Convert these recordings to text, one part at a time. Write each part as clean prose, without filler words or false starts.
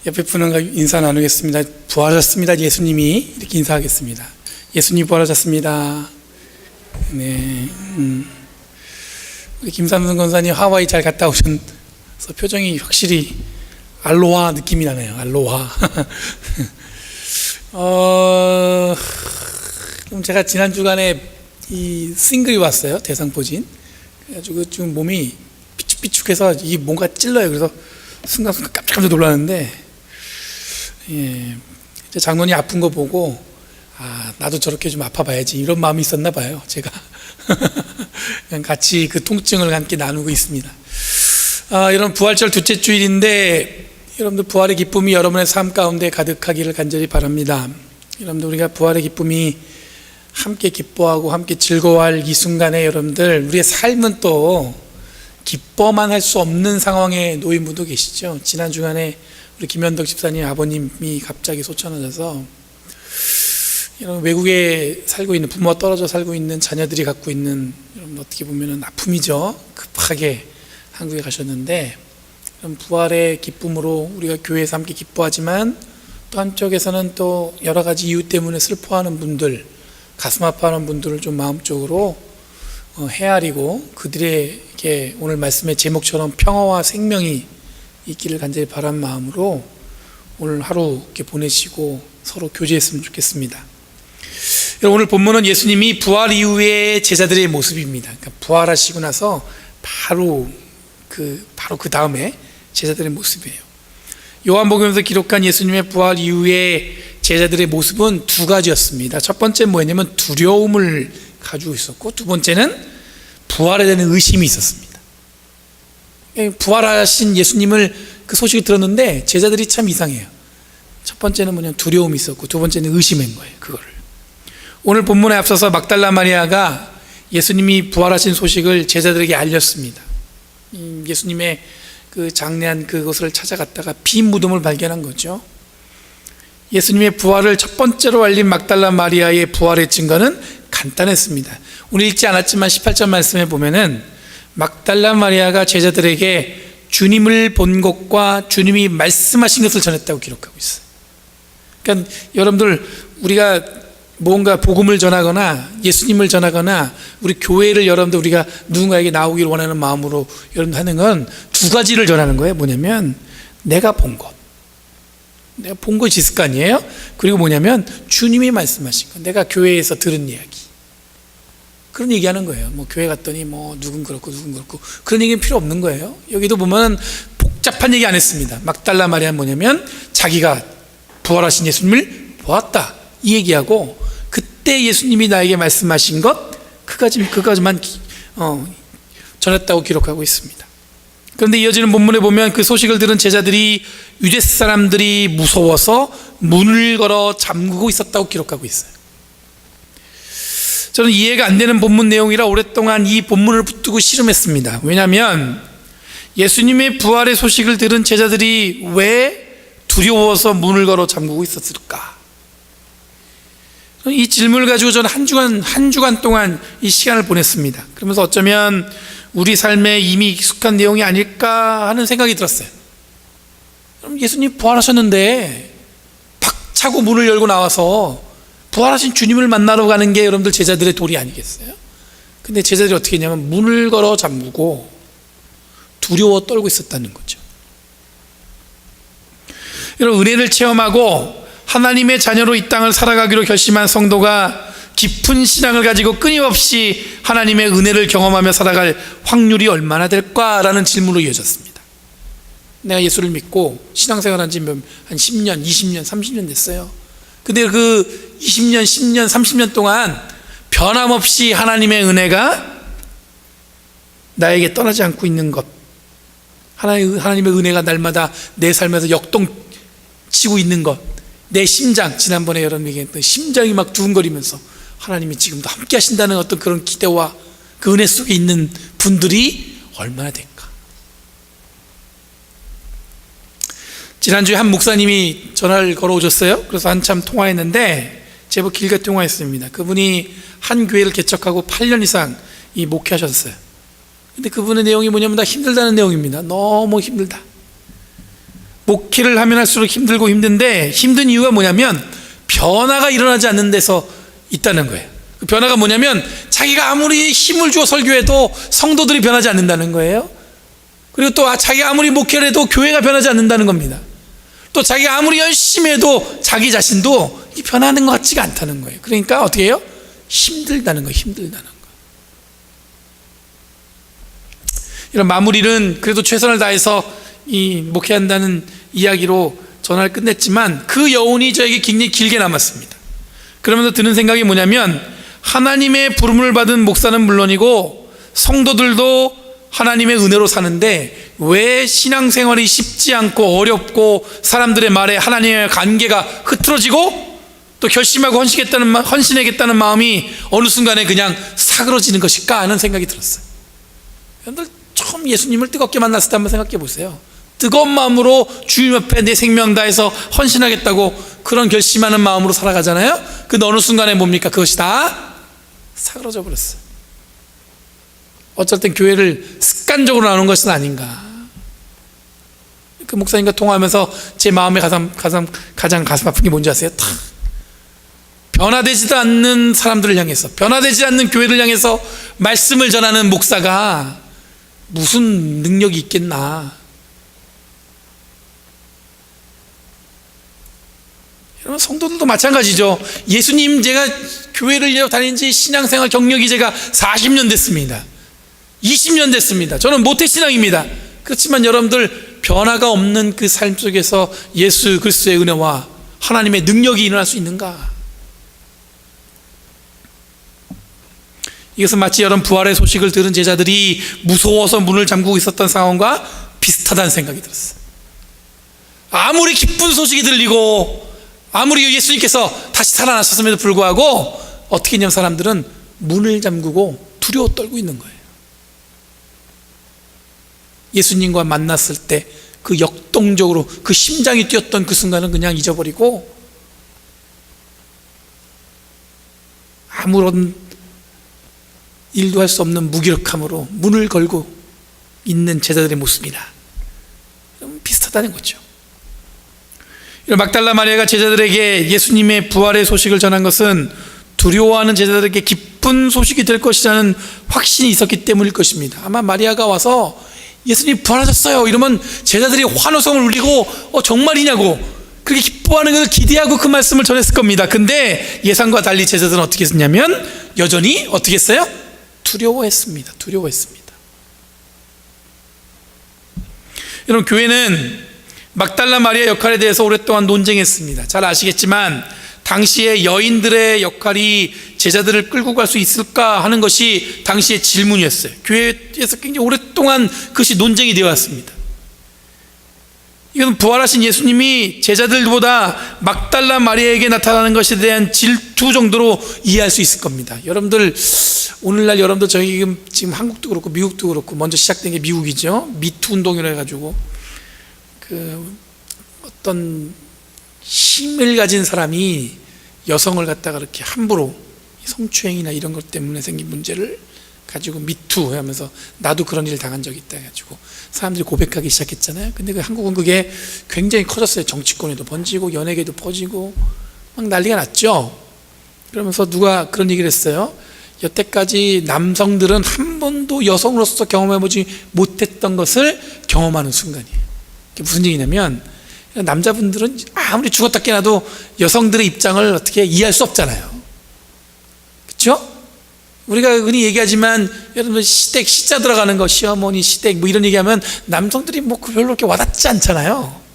옆에 분과 인사 나누겠습니다. 부활하셨습니다. 예수님이 이렇게 인사하겠습니다. 예수님 부활하셨습니다. 네. 우리 김삼순 권사님 하와이 잘 갔다 오셔서 표정이 확실히 알로하 느낌이 나네요. 알로하. 그럼 제가 지난 주간에 이 싱글이 왔어요. 대상포진. 그래가지고 지금 몸이 삐죽삐죽해서 이 뭔가 찔러요. 그래서 순간순간 깜짝깜짝 놀랐는데, 예, 이제 장로님 아픈 거 보고 나도 저렇게 좀 아파봐야지 이런 마음이 있었나 봐요. 제가 그냥 같이 그 통증을 함께 나누고 있습니다. 여러분, 부활절 둘째 주일인데 여러분들 부활의 기쁨이 여러분의 삶 가운데 가득하기를 간절히 바랍니다. 여러분들, 우리가 부활의 기쁨이 함께 기뻐하고 함께 즐거워할 이 순간에 여러분들, 우리의 삶은 또 기뻐만 할 수 없는 상황에 놓인 분도 계시죠. 지난 주간에 우리 김현덕 집사님 아버님이 갑자기 소천하셔서 여러분, 외국에 살고 있는, 부모와 떨어져 살고 있는 자녀들이 갖고 있는, 여러분 어떻게 보면 아픔이죠. 급하게 한국에 가셨는데, 부활의 기쁨으로 우리가 교회에서 함께 기뻐하지만 또 한쪽에서는 또 여러 가지 이유 때문에 슬퍼하는 분들, 가슴 아파하는 분들을 좀 마음적으로 헤아리고 그들에게 오늘 말씀의 제목처럼 평화와 생명이 있기를 간절히 바란 마음으로 오늘 하루 이렇게 보내시고 서로 교제했으면 좋겠습니다. 오늘 본문은 예수님이 부활 이후의 제자들의 모습입니다. 그러니까 부활하시고 나서 바로 그 다음에 제자들의 모습이에요. 요한복음에서 기록한 예수님의 부활 이후의 제자들의 모습은 두 가지였습니다. 첫 번째는 뭐였냐면 두려움을 가지고 있었고, 두 번째는 부활에 대한 의심이 있었습니다. 부활하신 예수님을 그 소식을 들었는데 제자들이 참 이상해요. 첫 번째는 뭐냐면 두려움이 있었고, 두 번째는 의심인 거예요. 그거를 오늘 본문에 앞서서 막달라 마리아가 예수님이 부활하신 소식을 제자들에게 알렸습니다. 예수님의 그 장례한 그곳을 찾아갔다가 빈 무덤을 발견한 거죠. 예수님의 부활을 첫 번째로 알린 막달라 마리아의 부활의 증거는 간단했습니다. 오늘 읽지 않았지만 18절 말씀에 보면은 막달라 마리아가 제자들에게 주님을 본 것과 주님이 말씀하신 것을 전했다고 기록하고 있어요. 그러니까 여러분들, 우리가 뭔가 복음을 전하거나 예수님을 전하거나 우리 교회를 여러분들 우리가 누군가에게 나오기를 원하는 마음으로 여러분들 하는 건 두 가지를 전하는 거예요. 뭐냐면 내가 본 것, 내가 본 것이 있을 거 아니에요. 그리고 뭐냐면 주님이 말씀하신 것, 내가 교회에서 들은 이야기, 그런 얘기하는 거예요. 뭐 교회 갔더니 뭐 누군 그렇고 그런 얘기는 필요 없는 거예요. 여기도 보면 복잡한 얘기 안 했습니다. 막달라 마리아는 뭐냐면 자기가 부활하신 예수님을 보았다 이 얘기하고, 그때 예수님이 나에게 말씀하신 것 그까지만 전했다고 기록하고 있습니다. 그런데 이어지는 본문에 보면 그 소식을 들은 제자들이 유대 사람들이 무서워서 문을 걸어 잠그고 있었다고 기록하고 있어요. 저는 이해가 안 되는 본문 내용이라 오랫동안 이 본문을 붙들고 씨름했습니다. 왜냐하면 예수님의 부활의 소식을 들은 제자들이 왜 두려워서 문을 걸어 잠그고 있었을까? 이 질문을 가지고 저는 한 주간 동안 이 시간을 보냈습니다. 그러면서 어쩌면 우리 삶에 이미 익숙한 내용이 아닐까 하는 생각이 들었어요. 그럼 예수님 부활하셨는데 박차고 문을 열고 나와서 부활하신 주님을 만나러 가는 게 여러분들 제자들의 도리 아니겠어요? 근데 제자들이 어떻게 했냐면 문을 걸어 잠그고 두려워 떨고 있었다는 거죠. 여러분, 은혜를 체험하고 하나님의 자녀로 이 땅을 살아가기로 결심한 성도가 깊은 신앙을 가지고 끊임없이 하나님의 은혜를 경험하며 살아갈 확률이 얼마나 될까라는 질문으로 이어졌습니다. 내가 예수를 믿고 신앙생활 한 지 한 10년, 20년, 30년 됐어요. 근데 그 20년, 10년, 30년 동안 변함없이 하나님의 은혜가 나에게 떠나지 않고 있는 것, 하나님의 은혜가 날마다 내 삶에서 역동치고 있는 것, 내 심장, 지난번에 여러분에게 했던 심장이 막 두근거리면서 하나님이 지금도 함께 하신다는 어떤 그런 기대와 그 은혜 속에 있는 분들이 얼마나 될까? 지난주에 한 목사님이 전화를 걸어오셨어요. 그래서 한참 통화했는데 제법 길게 통화했습니다. 그분이 한 교회를 개척하고 8년 이상 이 목회하셨어요. 근데 그분의 내용이 뭐냐면 다 힘들다는 내용입니다. 너무 힘들다. 목회를 하면 할수록 힘들고 힘든데, 힘든 이유가 뭐냐면 변화가 일어나지 않는 데서 있다는 거예요. 그 변화가 뭐냐면 자기가 아무리 힘을 주어 설교해도 성도들이 변하지 않는다는 거예요. 그리고 또 자기가 아무리 목회를 해도 교회가 변하지 않는다는 겁니다. 또 자기가 아무리 열심히 해도 자기 자신도 변하는 것 같지가 않다는 거예요. 그러니까 어떻게 해요? 힘들다는 거예요. 힘들다는 거. 이런 마무리는 그래도 최선을 다해서 이 목회한다는 이야기로 전화를 끝냈지만, 그 여운이 저에게 굉장히 길게 남았습니다. 그러면서 드는 생각이 뭐냐면, 하나님의 부름을 받은 목사는 물론이고 성도들도 하나님의 은혜로 사는데 왜 신앙생활이 쉽지 않고 어렵고 사람들의 말에 하나님의 관계가 흐트러지고 또 결심하고 헌신하겠다는 마음이 어느 순간에 그냥 사그러지는 것일까 하는 생각이 들었어요. 여러분들 처음 예수님을 뜨겁게 만났을 때 한번 생각해 보세요. 뜨거운 마음으로 주님 앞에 내 생명 다해서 헌신하겠다고 그런 결심하는 마음으로 살아가잖아요. 근데 어느 순간에 뭡니까? 그것이 다 사그러져 버렸어요. 어쩔 땐 교회를 습관적으로 나오는 것은 아닌가. 그 목사님과 통화하면서 제 마음에 가장 가슴 아픈 게 뭔지 아세요? 변화되지도 않는 사람들을 향해서, 변화되지 않는 교회를 향해서 말씀을 전하는 목사가 무슨 능력이 있겠나. 여러분, 성도들도 마찬가지죠. 예수님, 제가 교회를 다닌 지 신앙생활 경력이 제가 40년 됐습니다. 20년 됐습니다. 저는 모태신앙입니다. 그렇지만 여러분들, 변화가 없는 그 삶 속에서 예수 그리스도의 은혜와 하나님의 능력이 일어날 수 있는가? 이것은 마치 여러분 부활의 소식을 들은 제자들이 무서워서 문을 잠그고 있었던 상황과 비슷하다는 생각이 들었어요. 아무리 기쁜 소식이 들리고 아무리 예수님께서 다시 살아나셨음에도 불구하고 어떻게 했냐면 사람들은 문을 잠그고 두려워 떨고 있는 거예요. 예수님과 만났을 때 그 역동적으로 그 심장이 뛰었던 그 순간은 그냥 잊어버리고 아무런 일도 할 수 없는 무기력함으로 문을 걸고 있는 제자들의 모습이나 비슷하다는 거죠. 막달라 마리아가 제자들에게 예수님의 부활의 소식을 전한 것은 두려워하는 제자들에게 기쁜 소식이 될 것이라는 확신이 있었기 때문일 것입니다. 아마 마리아가 와서 예수님 부활하셨어요 이러면 제자들이 환호성을 울리고 정말이냐고 그렇게 기뻐하는 것을 기대하고 그 말씀을 전했을 겁니다. 근데 예상과 달리 제자들은 어떻게 했냐면 여전히 어떻게 했어요? 두려워했습니다. 여러분, 교회는 막달라 마리아 역할에 대해서 오랫동안 논쟁했습니다. 잘 아시겠지만 당시에 여인들의 역할이 제자들을 끌고 갈 수 있을까 하는 것이 당시의 질문이었어요. 교회에서 굉장히 오랫동안 그것이 논쟁이 되어 왔습니다. 이건 부활하신 예수님이 제자들보다 막달라 마리아에게 나타나는 것에 대한 질투 정도로 이해할 수 있을 겁니다. 여러분들, 오늘날 여러분들 저희 지금 한국도 그렇고 미국도 그렇고 먼저 시작된 게 미국이죠. 미투 운동이라 해가지고 그 어떤 힘을 가진 사람이 여성을 갖다가 이렇게 함부로 성추행이나 이런 것 때문에 생긴 문제를 가지고 미투 하면서 나도 그런 일을 당한 적이 있다 해가지고 사람들이 고백하기 시작했잖아요. 근데 한국은 그게 굉장히 커졌어요. 정치권에도 번지고 연예계도 퍼지고 막 난리가 났죠. 그러면서 누가 그런 얘기를 했어요. 여태까지 남성들은 한 번도 여성으로서 경험해보지 못했던 것을 경험하는 순간이에요. 그게 무슨 얘기냐면 남자분들은 아무리 죽었다 깨나도 여성들의 입장을 어떻게 이해할 수 없잖아요. 그렇죠? 우리가 흔히 얘기하지만 여러분 시댁 시자 들어가는 거 시어머니 시댁 뭐 이런 얘기하면 남성들이 뭐 별로 그렇게 와닿지 않잖아요.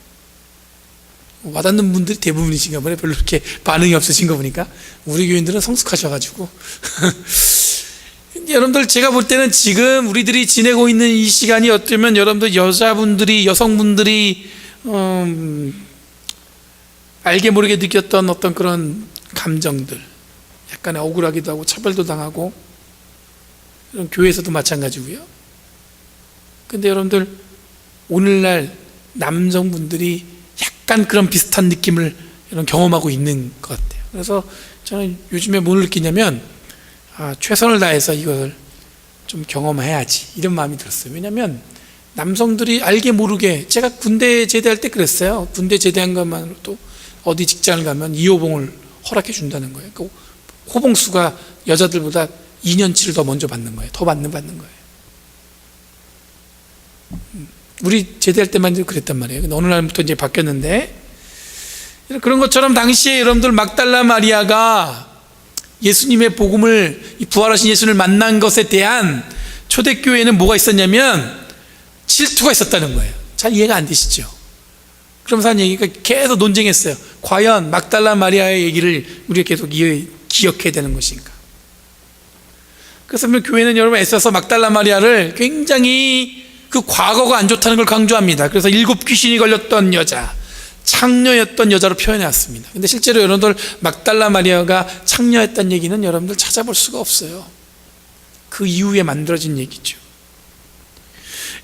와닿는 분들이 대부분이신가 보네. 별로 그렇게 반응이 없으신 거 보니까 우리 교인들은 성숙하셔가지고 여러분들, 제가 볼 때는 지금 우리들이 지내고 있는 이 시간이 어쩌면 여러분들 여성분들이 알게 모르게 느꼈던 어떤 그런 감정들, 약간의 억울하기도 하고 차별도 당하고, 이런 교회에서도 마찬가지고요. 근데 여러분들, 오늘날 남성분들이 약간 그런 비슷한 느낌을 이런 경험하고 있는 것 같아요. 그래서 저는 요즘에 뭘 느끼냐면 최선을 다해서 이걸 좀 경험해야지 이런 마음이 들었어요. 왜냐하면 남성들이 알게 모르게, 제가 군대 제대할 때 그랬어요. 군대 제대한 것만으로도 어디 직장을 가면 2호봉을 허락해 준다는 거예요. 그 호봉수가 여자들보다 2년치를 더 먼저 받는 거예요. 더 받는 거예요. 우리 제대할 때만 그랬단 말이에요. 근데 어느 날부터 이제 바뀌었는데, 그런 것처럼 당시에 여러분들 막달라 마리아가 예수님의 복음을, 부활하신 예수님을 만난 것에 대한 초대교회에는 뭐가 있었냐면 질투가 있었다는 거예요. 잘 이해가 안 되시죠? 그러면서 한 얘기가 계속 논쟁했어요. 과연 막달라 마리아의 얘기를 우리가 계속 기억해야 되는 것인가? 그래서 교회는 여러분 애써서 막달라 마리아를 굉장히 그 과거가 안 좋다는 걸 강조합니다. 그래서 7 귀신이 걸렸던 여자, 창녀였던 여자로 표현해왔습니다. 근데 실제로 여러분들 막달라 마리아가 창녀였다는 얘기는 여러분들 찾아볼 수가 없어요. 그 이후에 만들어진 얘기죠.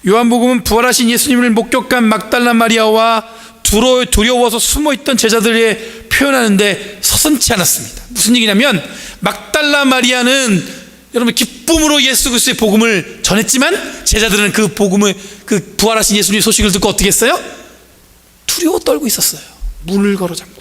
요한복음은 부활하신 예수님을 목격한 막달라 마리아와 두려워서 숨어있던 제자들의 표현하는데 서슴지 않았습니다. 무슨 얘기냐면 막달라 마리아는 여러분 기쁨으로 예수 그리스도의 복음을 전했지만 제자들은 그 복음을, 그 부활하신 예수님의 소식을 듣고 어떻게 했어요? 두려워 떨고 있었어요. 문을 걸어 잠그고.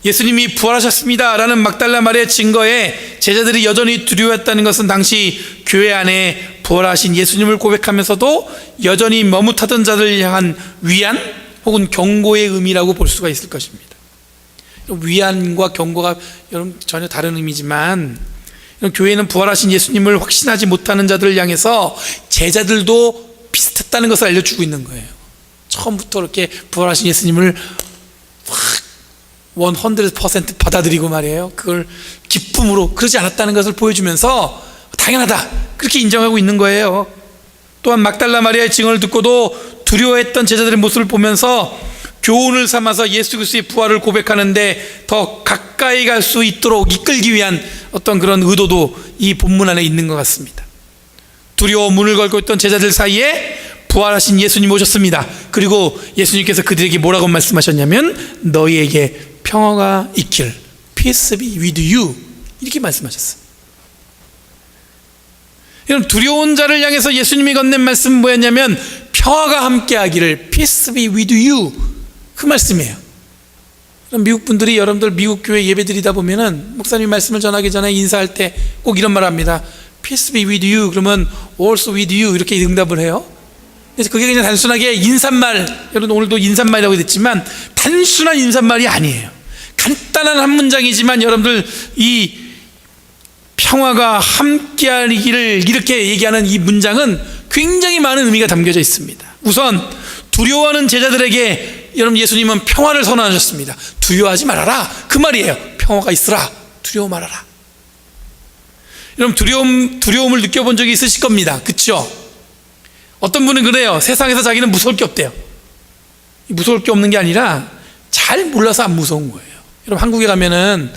예수님이 부활하셨습니다 라는 막달라 마리아의 증거에 제자들이 여전히 두려워했다는 것은 당시 교회 안에 부활하신 예수님을 고백하면서도 여전히 머뭇하던 자들을 향한 위안 혹은 경고의 의미라고 볼 수가 있을 것입니다. 위안과 경고가 여러분 전혀 다른 의미지만, 교회는 부활하신 예수님을 확신하지 못하는 자들을 향해서 제자들도 비슷했다는 것을 알려주고 있는 거예요. 처음부터 이렇게 부활하신 예수님을 100% 받아들이고 말이에요. 그걸 기쁨으로 그러지 않았다는 것을 보여주면서 당연하다 그렇게 인정하고 있는 거예요. 또한 막달라 마리아의 증언을 듣고도 두려워했던 제자들의 모습을 보면서 교훈을 삼아서 예수 그리스도의 부활을 고백하는데 더 가까이 갈 수 있도록 이끌기 위한 어떤 그런 의도도 이 본문 안에 있는 것 같습니다. 두려워 문을 걸고 있던 제자들 사이에 부활하신 예수님 오셨습니다. 그리고 예수님께서 그들에게 뭐라고 말씀하셨냐면 너희에게 평화가 있길, peace be with you, 이렇게 말씀하셨어요. 여러분, 두려운 자를 향해서 예수님이 건넨 말씀은 뭐였냐면 평화가 함께하기를, peace be with you, 그 말씀이에요. 미국 분들이 여러분들 미국 교회 예배 드리다 보면은 목사님 말씀을 전하기 전에 인사할 때 꼭 이런 말 합니다. peace be with you, 그러면 also with you, 이렇게 응답을 해요. 그래서 그게 그냥 단순하게 인사말, 여러분 오늘도 인사말이라고 했지만 단순한 인사말이 아니에요. 간단한 한 문장이지만 여러분들 이 평화가 함께하기를 이렇게 얘기하는 이 문장은 굉장히 많은 의미가 담겨져 있습니다. 우선 두려워하는 제자들에게 여러분 예수님은 평화를 선언하셨습니다. 두려워하지 말아라, 그 말이에요. 평화가 있으라, 두려워 말아라. 여러분 두려움을 느껴본 적이 있으실 겁니다. 그렇죠? 어떤 분은 그래요. 세상에서 자기는 무서울 게 없대요. 무서울 게 없는 게 아니라 잘 몰라서 안 무서운 거예요. 여러분 한국에 가면은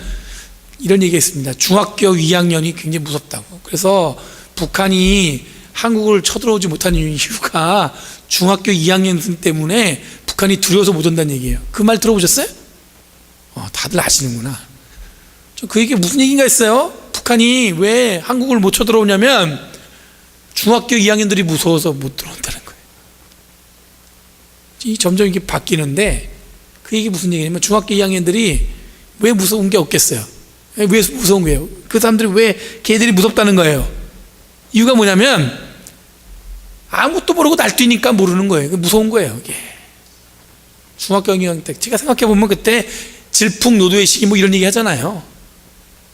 이런 얘기가 있습니다. 중학교 2학년이 굉장히 무섭다고. 그래서 북한이 한국을 쳐들어오지 못하는 이유가 중학교 2학년 때문에 북한이 두려워서 못 온다는 얘기예요. 그 말 들어보셨어요? 다들 아시는구나. 그 얘기 무슨 얘기인가 했어요. 북한이 왜 한국을 못 쳐들어오냐면 중학교 2학년들이 무서워서 못 들어온다는 거예요. 점점 이게 바뀌는데 그 얘기 무슨 얘기냐면 중학교 2학년들이 왜 무서운 게 없겠어요? 왜 무서운 거예요? 그 사람들이 왜 걔들이 무섭다는 거예요? 이유가 뭐냐면 아무것도 모르고 날뛰니까 모르는 거예요. 무서운 거예요. 이게 중학교 2학년 때 제가 생각해보면 그때 질풍노도의 시기 뭐 이런 얘기 하잖아요.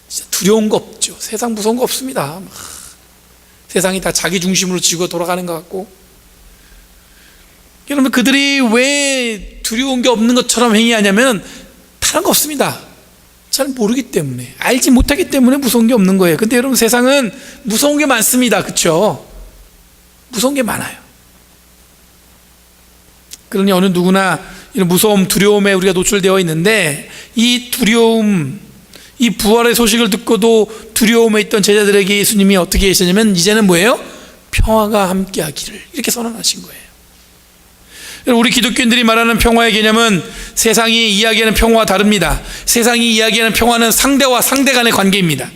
진짜 두려운 거 없죠. 세상 무서운 거 없습니다. 세상이 다 자기 중심으로 지구가 돌아가는 것 같고, 여러분 그들이 왜 두려운 게 없는 것처럼 행위하냐면 다른 거 없습니다. 잘 모르기 때문에, 알지 못하기 때문에 무서운 게 없는 거예요. 근데 여러분 세상은 무서운 게 많습니다. 그렇죠? 무서운 게 많아요. 그러니 어느 누구나 이런 무서움, 두려움에 우리가 노출되어 있는데, 이 두려움, 이 부활의 소식을 듣고도 두려움에 있던 제자들에게 예수님이 어떻게 하시냐면 이제는 뭐예요? 평화가 함께하기를, 이렇게 선언하신 거예요. 우리 기독교인들이 말하는 평화의 개념은 세상이 이야기하는 평화와 다릅니다. 세상이 이야기하는 평화는 상대와 상대 간의 관계입니다.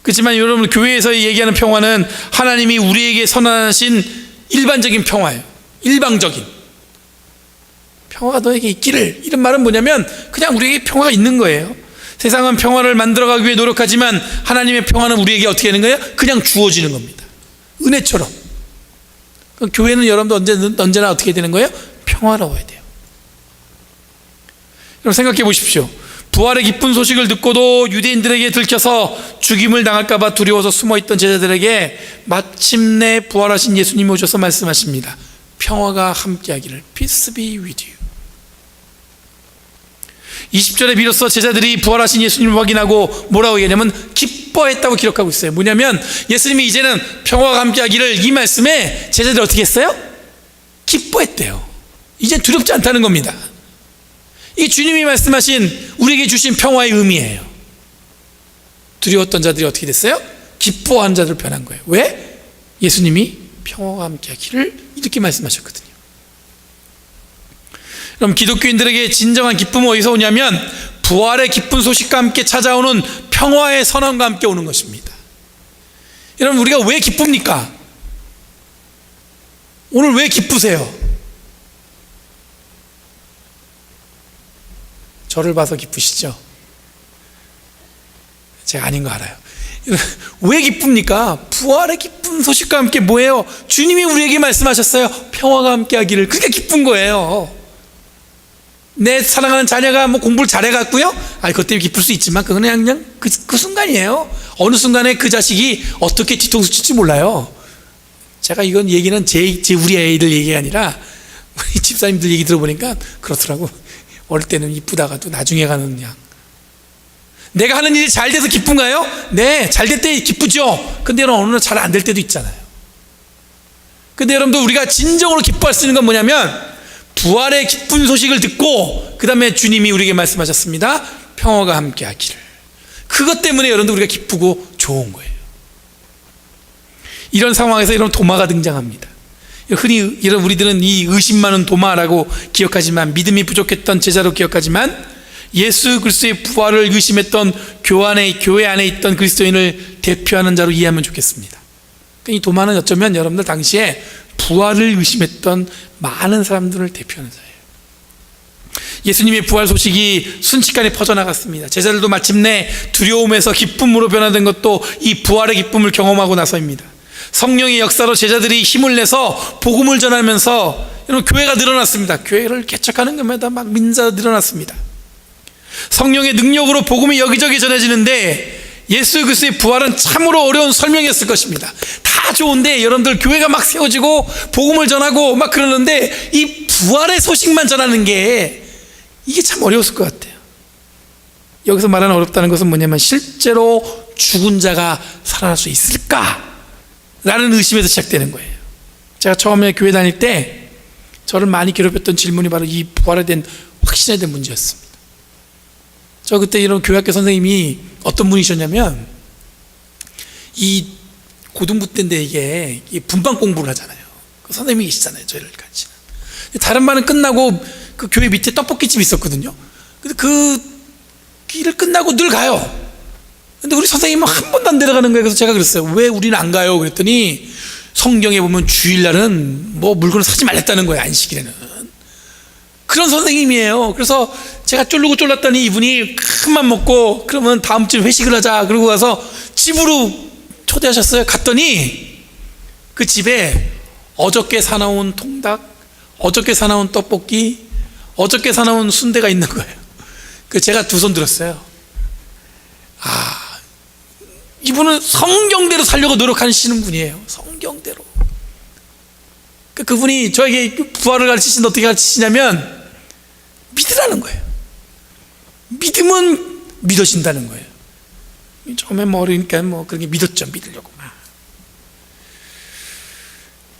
그렇지만 여러분, 교회에서 얘기하는 평화는 하나님이 우리에게 선언하신 일반적인 평화예요. 일방적인 평화가 너에게 있기를, 이런 말은 뭐냐면 그냥 우리에게 평화가 있는 거예요. 세상은 평화를 만들어가기 위해 노력하지만 하나님의 평화는 우리에게 어떻게 하는 거예요? 그냥 주어지는 겁니다. 은혜처럼. 교회는 여러분도 언제나 어떻게 되는 거예요? 평화로워야 돼요. 여러분, 생각해 보십시오. 부활의 기쁜 소식을 듣고도 유대인들에게 들켜서 죽임을 당할까 봐 두려워서 숨어있던 제자들에게 마침내 부활하신 예수님이 오셔서 말씀하십니다. 평화가 함께하기를. Peace be with you. 20절에 비로소 제자들이 부활하신 예수님을 확인하고 뭐라고 얘기하냐면 기뻐했다고 기록하고 있어요. 뭐냐면 예수님이 이제는 평화가 함께하기를, 이 말씀에 제자들이 어떻게 했어요? 기뻐했대요. 이젠 두렵지 않다는 겁니다. 이게 주님이 말씀하신, 우리에게 주신 평화의 의미예요. 두려웠던 자들이 어떻게 됐어요? 기뻐하는 자들로 변한 거예요. 왜? 예수님이 평화와 함께하기를 이렇게 말씀하셨거든요. 그럼 기독교인들에게 진정한 기쁨은 어디서 오냐면 부활의 기쁜 소식과 함께 찾아오는 평화의 선언과 함께 오는 것입니다. 여러분, 우리가 왜 기쁩니까? 오늘 왜 기쁘세요? 저를 봐서 기쁘시죠? 제가 아닌 거 알아요. 왜 기쁩니까? 부활의 기쁜 소식과 함께 뭐예요? 주님이 우리에게 말씀하셨어요. 평화가 함께하기를. 그게 기쁜 거예요. 내 사랑하는 자녀가 뭐 공부를 잘해갖고요, 그것 때문에 기쁠 수 있지만 그건 그냥 그 순간이에요. 어느 순간에 그 자식이 어떻게 뒤통수 칠지 몰라요. 제가 이건 얘기는 우리 애들 얘기가 아니라 우리 집사님들 얘기 들어보니까 그렇더라고. 어릴 때는 이쁘다가도 나중에 가는 그냥. 내가 하는 일이 잘 돼서 기쁜가요? 네, 잘 될 때 기쁘죠. 근데 어느 날 잘 안 될 때도 있잖아요. 근데 여러분들, 우리가 진정으로 기뻐할 수 있는 건 뭐냐면 부활의 기쁜 소식을 듣고 그 다음에 주님이 우리에게 말씀하셨습니다. 평화가 함께하기를. 그것 때문에 여러분들 우리가 기쁘고 좋은 거예요. 이런 상황에서 이런 도마가 등장합니다. 흔히 우리들은 이 의심 많은 도마라고 기억하지만, 믿음이 부족했던 제자로 기억하지만, 예수 그리스도의 부활을 의심했던 교회 안에 있던 그리스도인을 대표하는 자로 이해하면 좋겠습니다. 이 도마는 어쩌면 여러분들 당시에 부활을 의심했던 많은 사람들을 대표하는 자예요. 예수님의 부활 소식이 순식간에 퍼져나갔습니다. 제자들도 마침내 두려움에서 기쁨으로 변화된 것도 이 부활의 기쁨을 경험하고 나서입니다. 성령의 역사로 제자들이 힘을 내서 복음을 전하면서 여러분, 교회가 늘어났습니다. 교회를 개척하는 것마다 막 민자가 늘어났습니다. 성령의 능력으로 복음이 여기저기 전해지는데, 예수 그리스도의 부활은 참으로 어려운 설명이었을 것입니다. 다 좋은데 여러분들, 교회가 막 세워지고 복음을 전하고 막 그러는데 이 부활의 소식만 전하는 게 이게 참 어려웠을 것 같아요. 여기서 말하는 어렵다는 것은 뭐냐면 실제로 죽은 자가 살아날 수 있을까? 라는 의심에서 시작되는 거예요. 제가 처음에 교회 다닐 때 저를 많이 괴롭혔던 질문이 바로 이 부활에 대한 확신에 대한 문제였습니다. 저 그때 이런 교회학교 선생님이 어떤 분이셨냐면, 이 고등부 때인데 이게 분반 공부를 하잖아요. 그 선생님이 계시잖아요, 저희를 가르치는. 다른 반은 끝나고 그 교회 밑에 떡볶이집이 있었거든요. 근데 그 길을 끝나고 늘 가요. 근데 우리 선생님은 한 번도 안 데려가는 거예요. 그래서 제가 그랬어요. 왜 우리는 안 가요? 그랬더니 성경에 보면 주일날은 뭐 물건을 사지 말랬다는 거예요, 안식일에는. 그런 선생님이에요. 그래서 제가 쫄르고 쫄랐더니 이분이 큰맘 먹고, 그러면 다음 주에 회식을 하자, 그러고 가서 집으로 초대하셨어요. 갔더니 그 집에 어저께 사나운 통닭, 어저께 사나운 떡볶이, 어저께 사나운 순대가 있는 거예요. 그 제가 두 손 들었어요. 이분은 성경대로 살려고 노력하시는 분이에요. 성경대로. 그분이 저에게 부활을 가르치시는데 어떻게 가르치시냐면 믿으라는 거예요. 믿으면 믿어진다는 거예요. 처음에 뭐 어려우니까 뭐 그렇게 믿었죠. 믿으려고 막.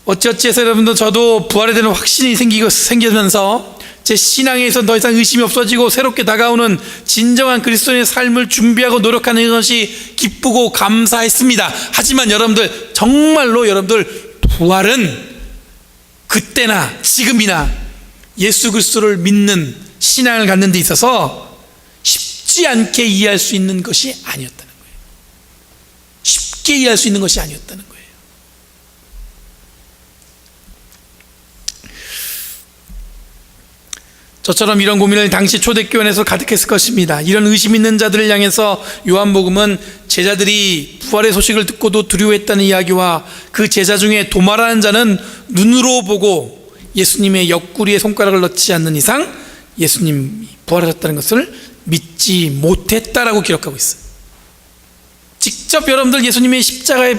어찌어찌해서 여러분들, 저도 부활에 대한 확신이 생기면서 제 신앙에서 더 이상 의심이 없어지고 새롭게 다가오는 진정한 그리스도인의 삶을 준비하고 노력하는 것이 기쁘고 감사했습니다. 하지만 여러분들, 정말로 여러분들, 부활은 그때나 지금이나 예수 그리스도를 믿는 신앙을 갖는 데 있어서 쉽지 않게 이해할 수 있는 것이 아니었다는 거예요. 쉽게 이해할 수 있는 것이 아니었다는 거예요. 저처럼 이런 고민을 당시 초대교회 안에서 가득했을 것입니다. 이런 의심 있는 자들을 향해서 요한복음은 제자들이 부활의 소식을 듣고도 두려워했다는 이야기와 그 제자 중에 도마라는 자는 눈으로 보고 예수님의 옆구리에 손가락을 넣지 않는 이상 예수님이 부활하셨다는 것을 믿지 못했다라고 기록하고 있어요. 직접 여러분들 예수님의 십자가에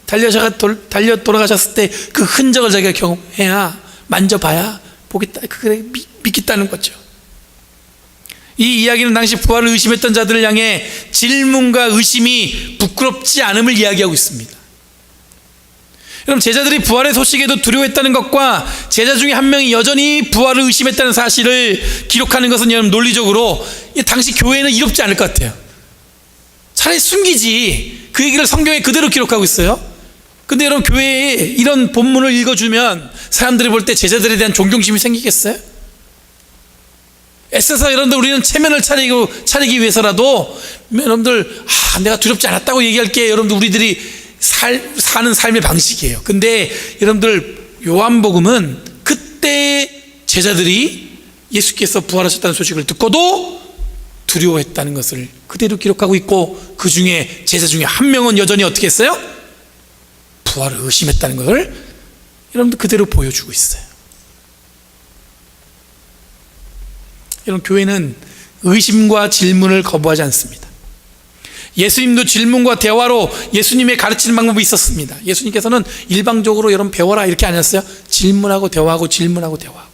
달려 돌아가셨을 때 그 흔적을 자기가 경험해야, 만져봐야 보겠다, 그래 믿겠다는 거죠. 이 이야기는 당시 부활을 의심했던 자들을 향해 질문과 의심이 부끄럽지 않음을 이야기하고 있습니다. 여러분, 제자들이 부활의 소식에도 두려워했다는 것과 제자 중에 한 명이 여전히 부활을 의심했다는 사실을 기록하는 것은 여러분 논리적으로 당시 교회는 이롭지 않을 것 같아요. 차라리 숨기지. 그 얘기를 성경에 그대로 기록하고 있어요. 근데 여러분, 교회에 이런 본문을 읽어주면 사람들이 볼 때 제자들에 대한 존경심이 생기겠어요? 애써서 여러분들 우리는 체면을 차리기 위해서라도 여러분들 내가 두렵지 않았다고 얘기할게. 여러분들 우리들이 사는 삶의 방식이에요. 근데 여러분들 요한복음은 그때 제자들이 예수께서 부활하셨다는 소식을 듣고도 두려워했다는 것을 그대로 기록하고 있고, 그 중에 제자 중에 한 명은 여전히 어떻게 했어요? 부활을 의심했다는 것을 여러분들 그대로 보여주고 있어요. 여러분, 교회는 의심과 질문을 거부하지 않습니다. 예수님도 질문과 대화로 예수님의 가르치는 방법이 있었습니다. 예수님께서는 일방적으로 여러분 배워라 이렇게 안 했어요. 질문하고 대화하고 질문하고 대화하고.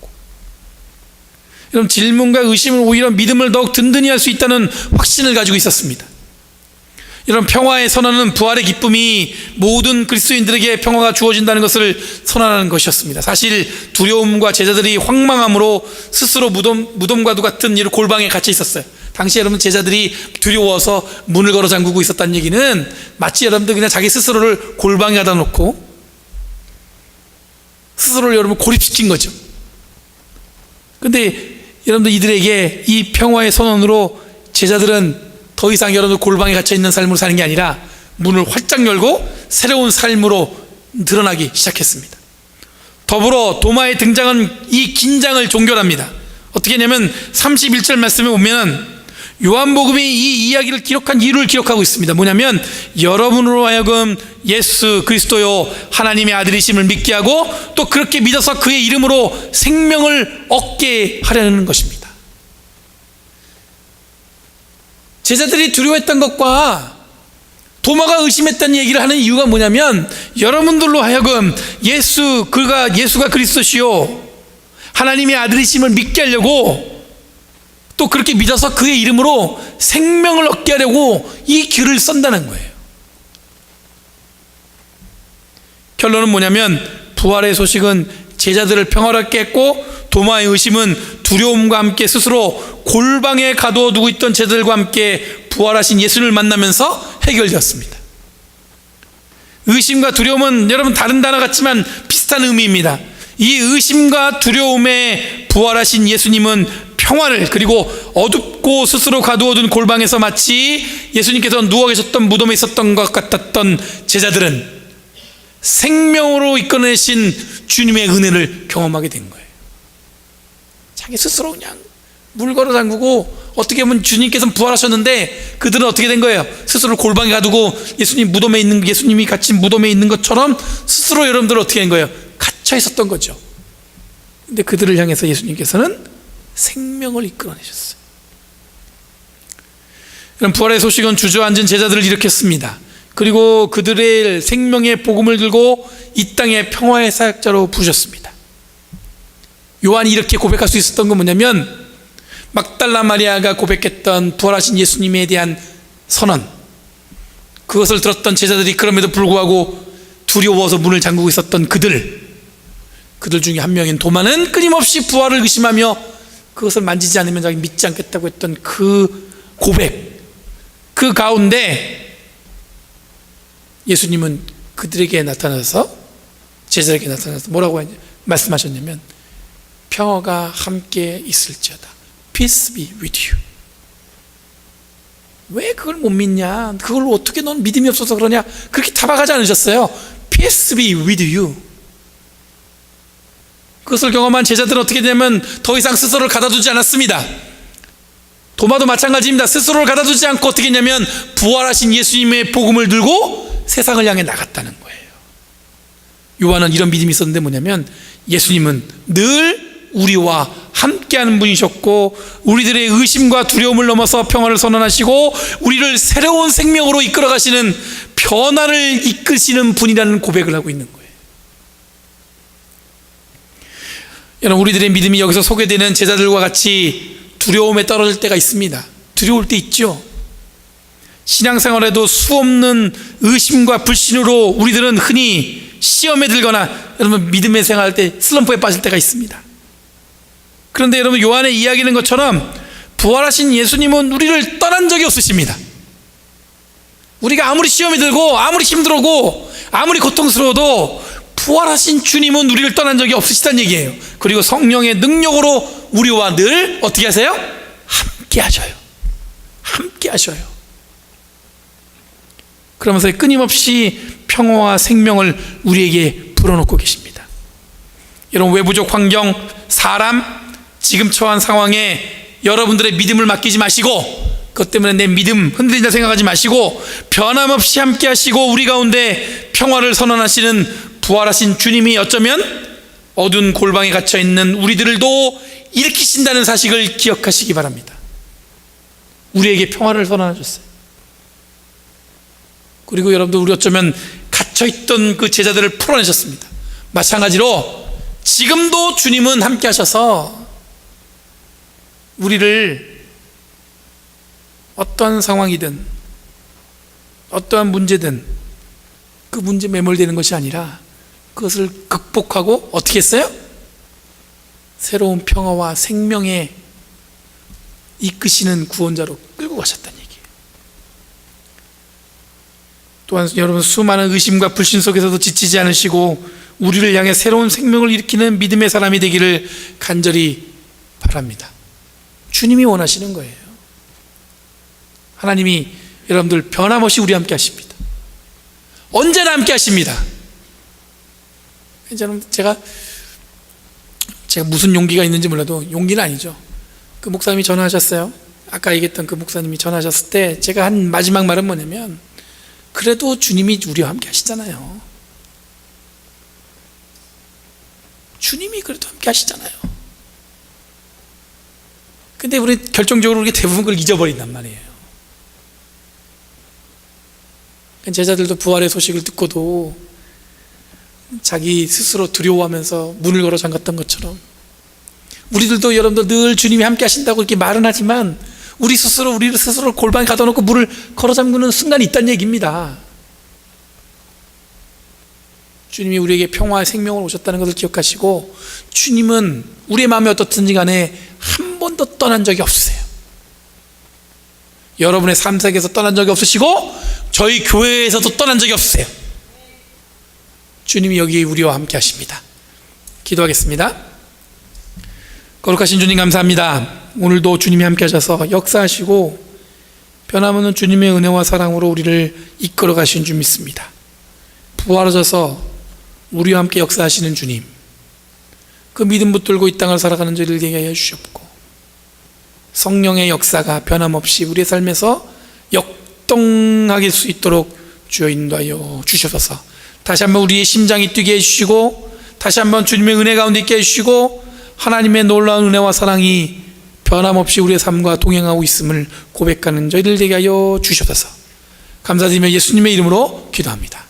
여러분, 질문과 의심은 오히려 믿음을 더욱 든든히 할 수 있다는 확신을 가지고 있었습니다. 여러분, 평화의 선언은 부활의 기쁨이 모든 그리스도인들에게 평화가 주어진다는 것을 선언하는 것이었습니다. 사실 두려움과 제자들이 황망함으로 스스로 무덤과도 같은 이런 골방에 갇혀 있었어요. 당시 여러분, 제자들이 두려워서 문을 걸어 잠그고 있었다는 얘기는 마치 여러분들 그냥 자기 스스로를 골방에 가다 놓고 스스로를 여러분 고립시킨 거죠. 그런데 여러분들 이들에게 이 평화의 선언으로 제자들은 더 이상 여러분들 골방에 갇혀 있는 삶으로 사는 게 아니라 문을 활짝 열고 새로운 삶으로 드러나기 시작했습니다. 더불어 도마의 등장은 이 긴장을 종결합니다. 어떻게 했냐면 31절 말씀에 보면 요한복음이 이 이야기를 기록한 이유를 기록하고 있습니다. 뭐냐면 여러분으로 하여금 예수 그리스도요 하나님의 아들이심을 믿게 하고 또 그렇게 믿어서 그의 이름으로 생명을 얻게 하려는 것입니다. 제자들이 두려워했던 것과 도마가 의심했다는 얘기를 하는 이유가 뭐냐면 여러분들로 하여금 예수가 그리스도시요 하나님의 아들이심을 믿게 하려고 또 그렇게 믿어서 그의 이름으로 생명을 얻게 하려고 이 글을 쓴다는 거예요. 결론은 뭐냐면 부활의 소식은 제자들을 평화롭게 했고 도마의 의심은 두려움과 함께 스스로 골방에 가두어 두고 있던 제자들과 함께 부활하신 예수를 만나면서 해결되었습니다. 의심과 두려움은 여러분 다른 단어 같지만 비슷한 의미입니다. 이 의심과 두려움에 부활하신 예수님은 평화를, 그리고 어둡고 스스로 가두어둔 골방에서 마치 예수님께서 누워 계셨던 무덤에 있었던 것 같았던 제자들은 생명으로 이끌어내신 주님의 은혜를 경험하게 된 거예요. 자기 스스로 그냥 물 걸어 잠그고 어떻게 보면 주님께서는 부활하셨는데 그들은 어떻게 된 거예요? 스스로 골방에 가두고 예수님이 갇힌 무덤에 있는 것처럼 스스로 여러분들 어떻게 된 거예요? 갇혀 있었던 거죠. 근데 그들을 향해서 예수님께서는 생명을 이끌어내셨어요. 그럼 부활의 소식은 주저앉은 제자들을 일으켰습니다. 그리고 그들의 생명의 복음을 들고 이 땅의 평화의 사역자로 부르셨습니다. 요한이 이렇게 고백할 수 있었던 건 뭐냐면 막달라 마리아가 고백했던 부활하신 예수님에 대한 선언, 그것을 들었던 제자들이 그럼에도 불구하고 두려워서 문을 잠그고 있었던 그들 중에 한 명인 도마는 끊임없이 부활을 의심하며 그것을 만지지 않으면 자기 믿지 않겠다고 했던 그 고백, 그 가운데 예수님은 그들에게 나타나서 제자에게 나타나서 뭐라고 말씀하셨냐면 평화가 함께 있을지어다. Peace be with you. 왜 그걸 못 믿냐? 그걸 어떻게 넌 믿음이 없어서 그러냐? 그렇게 타박하지 않으셨어요. Peace be with you. 그것을 경험한 제자들은 어떻게 되냐면 더 이상 스스로를 가다두지 않았습니다. 도마도 마찬가지입니다. 스스로를 가다두지 않고 어떻게 했냐면 부활하신 예수님의 복음을 들고 세상을 향해 나갔다는 거예요. 요한은 이런 믿음이 있었는데 뭐냐면 예수님은 늘 우리와 함께하는 분이셨고 우리들의 의심과 두려움을 넘어서 평화를 선언하시고 우리를 새로운 생명으로 이끌어가시는 변화를 이끄시는 분이라는 고백을 하고 있는 거예요. 여러분, 우리들의 믿음이 여기서 소개되는 제자들과 같이 두려움에 떨어질 때가 있습니다. 두려울 때 있죠. 신앙생활에도 수없는 의심과 불신으로 우리들은 흔히 시험에 들거나 여러분 믿음의 생활할 때 슬럼프에 빠질 때가 있습니다. 그런데 여러분, 요한의 이야기는 것처럼 부활하신 예수님은 우리를 떠난 적이 없으십니다. 우리가 아무리 시험이 들고 아무리 힘들고 아무리 고통스러워도 부활하신 주님은 우리를 떠난 적이 없으시다는 얘기예요. 그리고 성령의 능력으로 우리와 늘 어떻게 하세요? 함께 하셔요. 함께 하셔요. 그러면서 끊임없이 평화와 생명을 우리에게 불어넣고 계십니다. 여러분, 외부적 환경, 사람, 지금 처한 상황에 여러분들의 믿음을 맡기지 마시고 그것 때문에 내 믿음 흔들린다 생각하지 마시고 변함없이 함께 하시고 우리 가운데 평화를 선언하시는 부활하신 주님이 어쩌면 어두운 골방에 갇혀있는 우리들도 일으키신다는 사실을 기억하시기 바랍니다. 우리에게 평화를 선언하셨어요. 그리고 여러분들, 우리 어쩌면 갇혀있던 그 제자들을 풀어내셨습니다. 마찬가지로 지금도 주님은 함께 하셔서 우리를 어떠한 상황이든 어떠한 문제든 그 문제에 매몰되는 것이 아니라 그것을 극복하고 어떻게 했어요? 새로운 평화와 생명에 이끄시는 구원자로 끌고 가셨다는 얘기예요. 또한 여러분, 수많은 의심과 불신 속에서도 지치지 않으시고 우리를 향해 새로운 생명을 일으키는 믿음의 사람이 되기를 간절히 바랍니다. 주님이 원하시는 거예요. 하나님이 여러분들 변함없이 우리와 함께 하십니다. 언제나 함께 하십니다. 제가 무슨 용기가 있는지 몰라도 용기는 아니죠. 그 목사님이 전화하셨어요. 아까 얘기했던 그 목사님이 전화하셨을 때 제가 한 마지막 말은 뭐냐면, 그래도 주님이 우리와 함께 하시잖아요. 주님이 그래도 함께 하시잖아요. 근데 우리 결정적으로 우리 대부분 그걸 잊어버린단 말이에요. 제자들도 부활의 소식을 듣고도 자기 스스로 두려워하면서 문을 걸어 잠갔던 것처럼 우리들도 여러분들 늘 주님이 함께 하신다고 이렇게 말은 하지만 우리를 스스로 골방에 가둬놓고 문을 걸어 잠그는 순간이 있다는 얘기입니다. 주님이 우리에게 평화의 생명을 오셨다는 것을 기억하시고, 주님은 우리의 마음이 어떻든지 간에 한 번도 떠난 적이 없으세요. 여러분의 삶 속에서 떠난 적이 없으시고 저희 교회에서도 떠난 적이 없으세요. 주님이 여기 우리와 함께 하십니다. 기도하겠습니다. 거룩하신 주님, 감사합니다. 오늘도 주님이 함께 하셔서 역사하시고 변함없는 주님의 은혜와 사랑으로 우리를 이끌어 가신 줄 믿습니다. 부활하셔서 우리와 함께 역사하시는 주님, 그 믿음 붙들고 이 땅을 살아가는 저희를 되게 하여 주시옵고, 성령의 역사가 변함없이 우리의 삶에서 역동하게 수 있도록 주여 인도하여 주셔서 다시 한번 우리의 심장이 뛰게 해주시고, 다시 한번 주님의 은혜 가운데 있게 해주시고, 하나님의 놀라운 은혜와 사랑이 변함없이 우리의 삶과 동행하고 있음을 고백하는 저희들 되게 하여 주셔서 감사드리며 예수님의 이름으로 기도합니다.